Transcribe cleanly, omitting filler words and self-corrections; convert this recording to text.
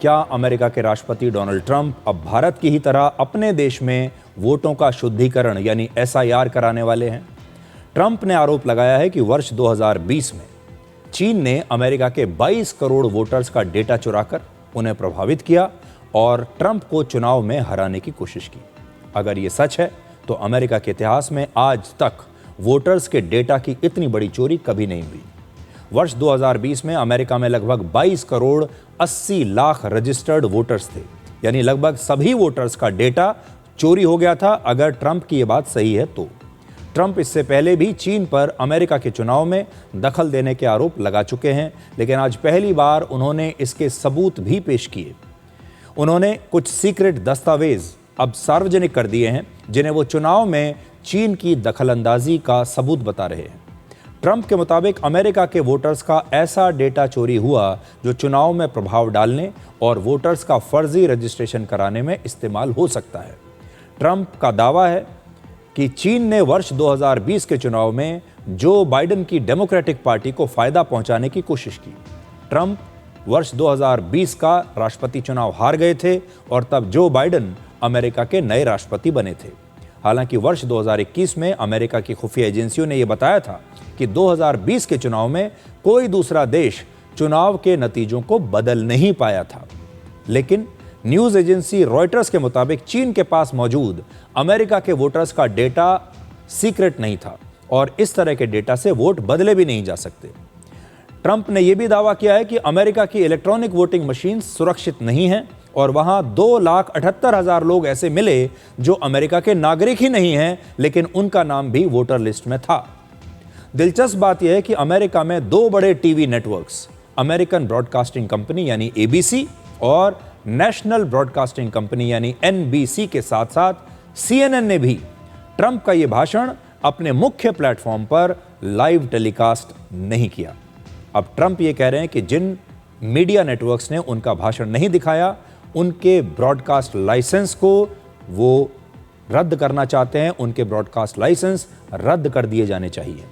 क्या अमेरिका के राष्ट्रपति डोनाल्ड ट्रंप अब भारत की ही तरह अपने देश में वोटों का शुद्धिकरण यानी SIR कराने वाले हैं? ट्रंप ने आरोप लगाया है कि वर्ष 2020 में चीन ने अमेरिका के 22 करोड़ वोटर्स का डेटा चुराकर उन्हें प्रभावित किया और ट्रंप को चुनाव में हराने की कोशिश की। अगर ये सच है तो अमेरिका के इतिहास में आज तक वोटर्स के डेटा की इतनी बड़ी चोरी कभी नहीं हुई। वर्ष 2020 में अमेरिका में लगभग 22 करोड़ 80 लाख रजिस्टर्ड वोटर्स थे, यानी लगभग सभी वोटर्स का डेटा चोरी हो गया था। अगर ट्रंप की ये बात सही है तो ट्रंप इससे पहले भी चीन पर अमेरिका के चुनाव में दखल देने के आरोप लगा चुके हैं, लेकिन आज पहली बार उन्होंने इसके सबूत भी पेश किए। उन्होंने कुछ सीक्रेट दस्तावेज अब सार्वजनिक कर दिए हैं जिन्हें वो चुनाव में चीन की दखलंदाजी का सबूत बता रहे हैं। ट्रंप के मुताबिक अमेरिका के वोटर्स का ऐसा डेटा चोरी हुआ जो चुनाव में प्रभाव डालने और वोटर्स का फर्जी रजिस्ट्रेशन कराने में इस्तेमाल हो सकता है। ट्रंप का दावा है कि चीन ने वर्ष 2020 के चुनाव में जो बाइडेन की डेमोक्रेटिक पार्टी को फायदा पहुंचाने की कोशिश की। ट्रंप वर्ष 2020 का राष्ट्रपति चुनाव हार गए थे और तब जो बाइडेन अमेरिका के नए राष्ट्रपति बने थे। हालांकि वर्ष 2021 में अमेरिका की खुफिया एजेंसियों ने यह बताया था कि 2020 के चुनाव में कोई दूसरा देश चुनाव के नतीजों को बदल नहीं पाया था। लेकिन न्यूज़ एजेंसी रॉयटर्स के मुताबिक चीन के पास मौजूद अमेरिका के वोटर्स का डेटा सीक्रेट नहीं था और इस तरह के डेटा से वोट बदले भी नहीं जा सकते। ट्रंप ने यह भी दावा किया है कि अमेरिका की इलेक्ट्रॉनिक वोटिंग मशीन सुरक्षित नहीं है और वहां 2,78,000 लोग ऐसे मिले जो अमेरिका के नागरिक ही नहीं हैं, लेकिन उनका नाम भी वोटर लिस्ट में था। दिलचस्प बात यह है कि अमेरिका में दो बड़े TV networks, American broadcasting company यानी ABC और नेशनल ब्रॉडकास्टिंग कंपनी यानी NBC के साथ साथ CNN ने भी ट्रंप का यह भाषण अपने मुख्य प्लेटफॉर्म पर लाइव टेलीकास्ट नहीं किया। अब ट्रंप ये कह रहे हैं कि जिन मीडिया नेटवर्क्स ने उनका भाषण नहीं दिखाया, उनके ब्रॉडकास्ट लाइसेंस को वो रद्द करना चाहते हैं। उनके ब्रॉडकास्ट लाइसेंस रद्द कर दिए जाने चाहिए।